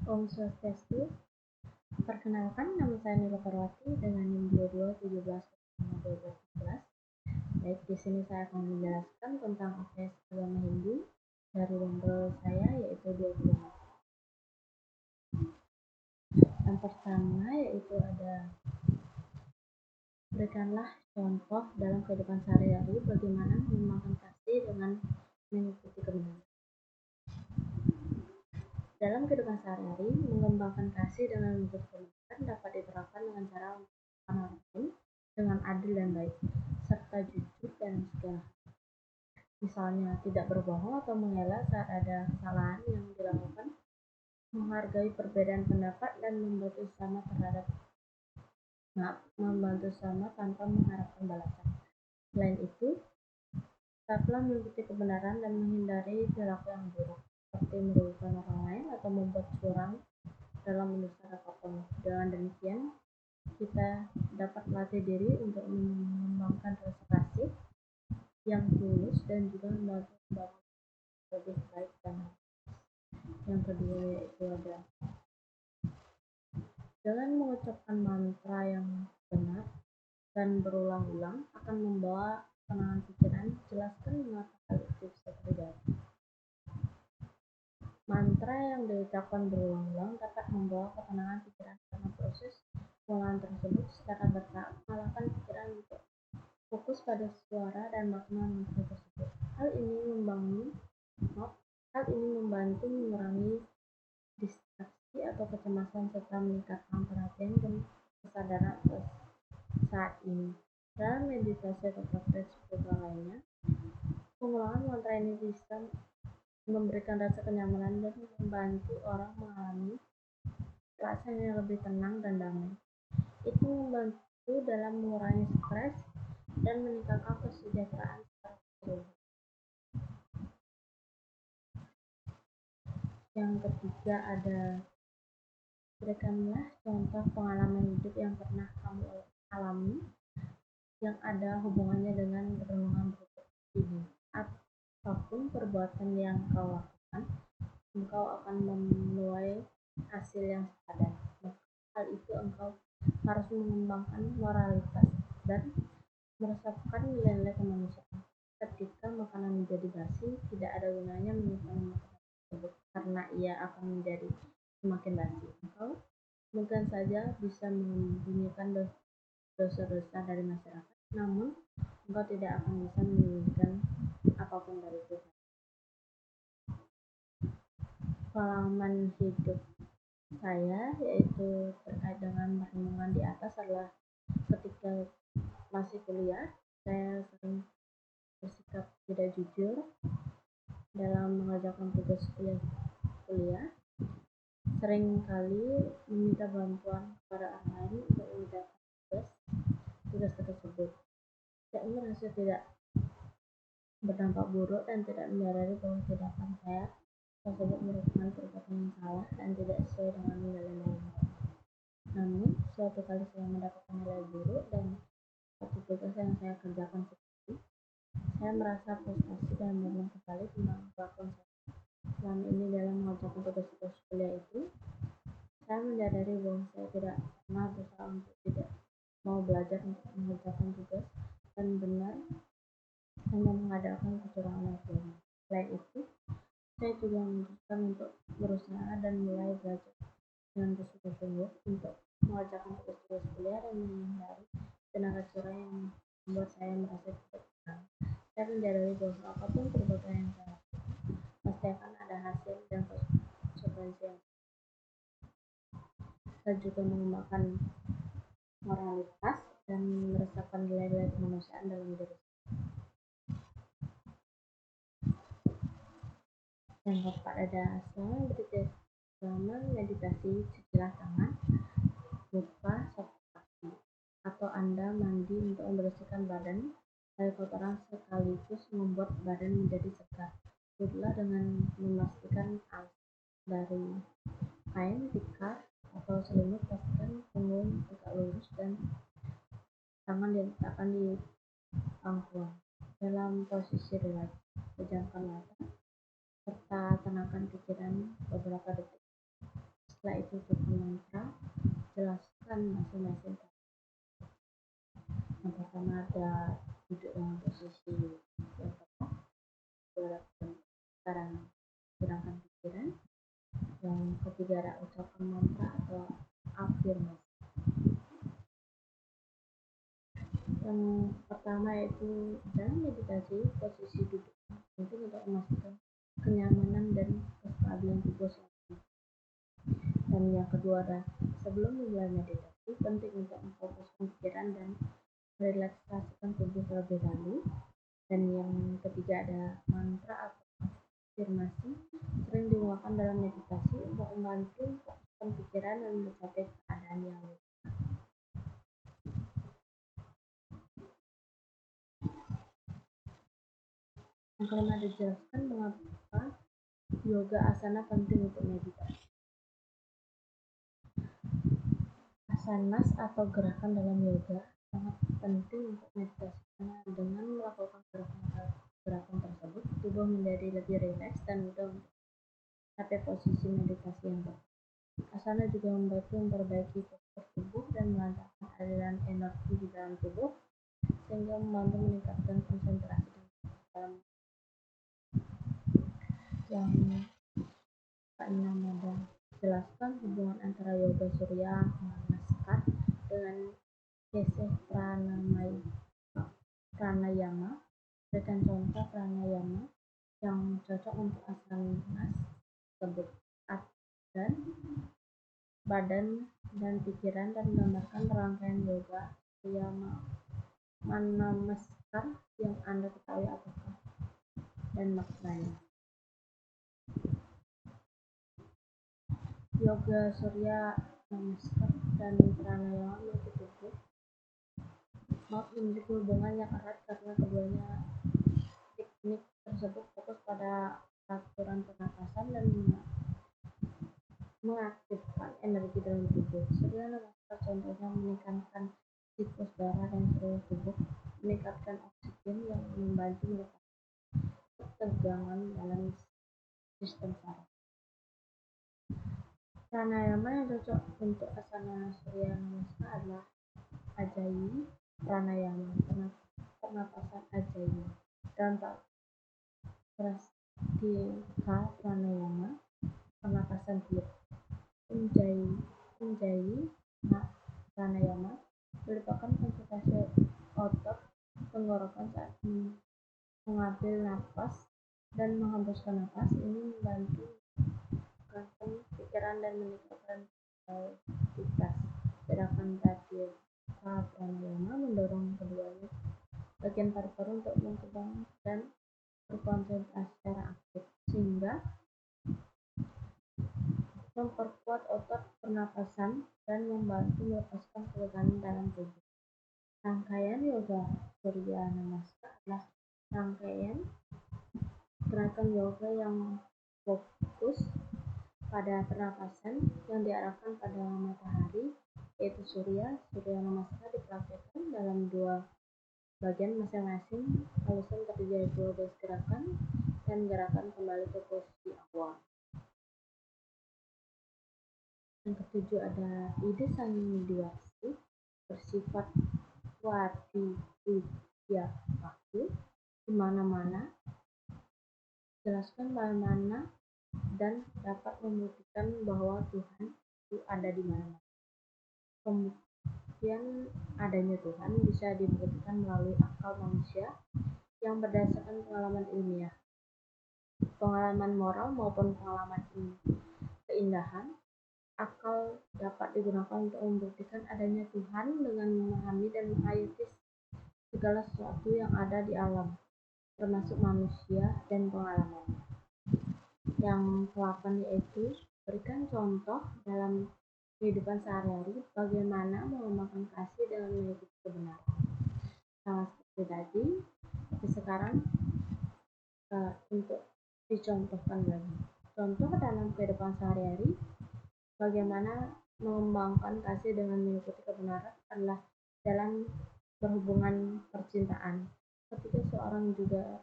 Om Swastiastu, perkenalkan nama saya Nila Parwati dengan NIM 2217 Baik, di sini saya akan menjelaskan tentang APS agama Hindu dari label saya yaitu 25. Yang pertama yaitu ada berikanlah contoh dalam kehidupan sehari-hari bagaimana mengembangkan kasih dengan mengikuti kebenaran. Dalam kehidupan sehari-hari, mengembangkan kasih dengan mengikuti kebenaran dapat diterapkan dengan cara memperlakukan orang lain dengan adil dan baik, serta jujur dalam segala hal. Misalnya, tidak berbohong atau mengelak saat ada kesalahan yang dilakukan, menghargai perbedaan pendapat dan membantu sama tanpa mengharapkan balasan. Selain itu, tetaplah mengikuti kebenaran dan menghindari perilaku yang buruk, seperti merugikan orang lain atau membuat curang dalam urusan apapun. Dengan demikian, kita dapat melatih diri untuk mengembangkan rasa kasih yang tulus dan juga membangun lebih baik dan yang kedua yaitu ada dengan mengucapkan mantra yang benar dan berulang-ulang akan membawa ketenangan pikiran. Jelaskan mengapa hal itu bisa terjadi. Mantra yang diucapkan berulang-ulang dapat membawa ketenangan pikiran karena proses pengulangan tersebut secara bertahap mengalahkan pikiran untuk fokus pada suara dan makna mantra tersebut. Hal ini membantu mengurangi distraksi atau kecemasan serta meningkatkan perhatian dan kesadaran saat ini. Dalam meditasi atau praktek spiritual lainnya, pengulangan mantra ini bisa memberikan rasa kenyamanan dan membantu orang mengalami perasaan yang lebih tenang dan damai. Itu membantu dalam mengurangi stres dan meningkatkan kesejahteraan secara keseluruhan. Yang ketiga ada berikanlah contoh pengalaman hidup yang pernah kamu alami yang ada hubungannya dengan renungan berikut ini. Apapun perbuatan yang kau lakukan, engkau akan menuai hasil yang sepadan. Maka hal itu engkau harus mengembangkan moralitas dan meresapkan nilai-nilai kemanusiaan. Ketika makanan menjadi basi, tidak ada gunanya menyimpan makanan tersebut karena ia akan menjadi semakin basi. Engkau mungkin saja bisa menyembunyikan dosa-dosa dari masyarakat, namun engkau tidak akan bisa menyembunyikan apapun dari Tuhan. Pengalaman hidup saya yaitu terkait dengan renungan di atas adalah ketika masih kuliah, saya sering bersikap tidak jujur dalam mengerjakan tugas kuliah. Sering kali meminta bantuan kepada orang lain untuk mengerjakan tugas tersebut. Saya merasa tidak berdampak buruk dan tidak menyadari bahwa tindakan saya tersebut merupakan perbuatan yang salah dan tidak sesuai dengan nilai-nilai. Namun, suatu kali saya mendapatkan nilai buruk dan satu tugas yang saya kerjakan sekali, saya merasa frustasi dan merenung kembali tentang kelakuan saya selama ini dalam mengerjakan tugas-tugas kuliah itu. Saya menyadari bahwa saya tidak pernah berusaha untuk tidak mau belajar untuk mengerjakan tugas dan benar hanya mengadakan kecurangan agama. Selain itu, saya juga memutuskan untuk berusaha dan mulai belajar dengan bersungguh-sungguh untuk mengerjakan tugas-tugas kuliah dan menghindari tenaga curang yang membuat saya merasa tidak tenang. Saya menyadari bahwa apapun perbuatan yang saya lakukan, pasti akan ada hasil dan konsekuensi yang saya juga mengembangkan moralitas dan meresapkan nilai-nilai kemanusiaan dalam diri. Yang keempat ada asal berarti selama meditasi cucilah tangan, muka, serta kaki, atau Anda mandi untuk membersihkan badan dari kotoran sekaligus membuat badan menjadi segar. Duduklah dengan memastikan alas dari kain, tikar, atau selimut. Pastikan punggung tegak lurus dan tangan diletakkan di pangkuan dalam posisi rileks. Pejamkan mata serta tenangkan pikiran beberapa detik. Setelah itu tutur mantra, jelaskan masing-masing. Yang pertama ada duduk dalam posisi yang tepat, gerakan sekarang gerakan pikiran. Yang ketiga ada ucapan mantra atau afirmasi. Yang pertama itu dalam meditasi, posisi duduk penting untuk memastikan kenyamanan dan kestabilan tubuh. Dan yang kedua ada sebelum memulai meditasi, penting untuk memfokuskan pikiran dan merelaksasikan tubuh terlebih dahulu. Dan yang ketiga ada mantra atau afirmasi, sering digunakan dalam meditasi untuk membantu memfokuskan pikiran dan mencapai keadaan yang lebih. Yang kelima dijelaskan mengapa yoga asana penting untuk meditasi. Asanas atau gerakan dalam yoga sangat penting untuk meditasi karena dengan melakukan gerakan tersebut, tubuh menjadi lebih rileks dan mudah mencapai posisi meditasi yang tepat. Asana juga membantu memperbaiki postur tubuh dan melancarkan aliran energi di dalam tubuh, sehingga membantu meningkatkan konsentrasi dalam. Yang keenam ada jelaskan hubungan antara yoga surya namaskar dengan geseh pranayama. Berikan contoh pranayama yang cocok untuk asanas tersebut dan badan dan pikiran, dan menggambarkan rangkaian yoga surya namaskar yang Anda ketahui apakah dan maknanya. Yoga surya namaskar dan pranayama memiliki hubungan yang erat karena keduanya teknik tersebut fokus pada aturan pernapasan dan mengaktifkan energi dalam tubuh. Surya namaskar contohnya meningkatkan siklus darah dan seluruh tubuh, meningkatkan oksigen yang membantu melepaskan ketegangan dalam sistem saraf. Pranayama yang cocok untuk asana surya namaskar adalah Ajayani pranayama, pernapasan Ajayani. Dan Prastika pranayama, pernapasan tiup. Ujjayi pranayama merupakan konsentrasi otot tenggorokan saat mengambil napas dan menghembuskan napas. Ini membantu menenangkan pikiran dan meningkatkan aktivitas. Gerakan Prastika pranayama mendorong keduanya bagian paru-paru untuk mengembang dan berkonsentrasi secara aktif, sehingga memperkuat otot pernapasan dan membantu melepaskan ketegangan dalam tubuh. Rangkaian yoga surya namaskar adalah rangkaian gerakan yoga yang fokus pada pernapasan yang diarahkan pada matahari, yaitu surya. Surya namaskar dipraktikkan dalam dua bagian masing-masing, lalusan terdiri dari 12 gerakan dan gerakan kembali ke posisi awal. Yang ketujuh ada ide sandiwasi bersifat waktu di mana-mana. Jelaskan bagaimana dan dapat membuktikan bahwa Tuhan itu ada di mana-mana. Kemudian adanya Tuhan bisa dibuktikan melalui akal manusia yang berdasarkan pengalaman ilmiah, pengalaman moral maupun pengalaman keindahan. Akal dapat digunakan untuk membuktikan adanya Tuhan dengan memahami dan menghayati segala sesuatu yang ada di alam, termasuk manusia dan pengalaman. Yang ke-8 yaitu berikan contoh dalam kehidupan sehari-hari bagaimana mengembangkan kasih dengan mengikuti kebenaran. Sama seperti tadi, tapi sekarang untuk dicontohkan lagi. Contoh dalam kehidupan sehari-hari bagaimana mengembangkan kasih dengan mengikuti kebenaran adalah dalam berhubungan percintaan. Ketika seorang juga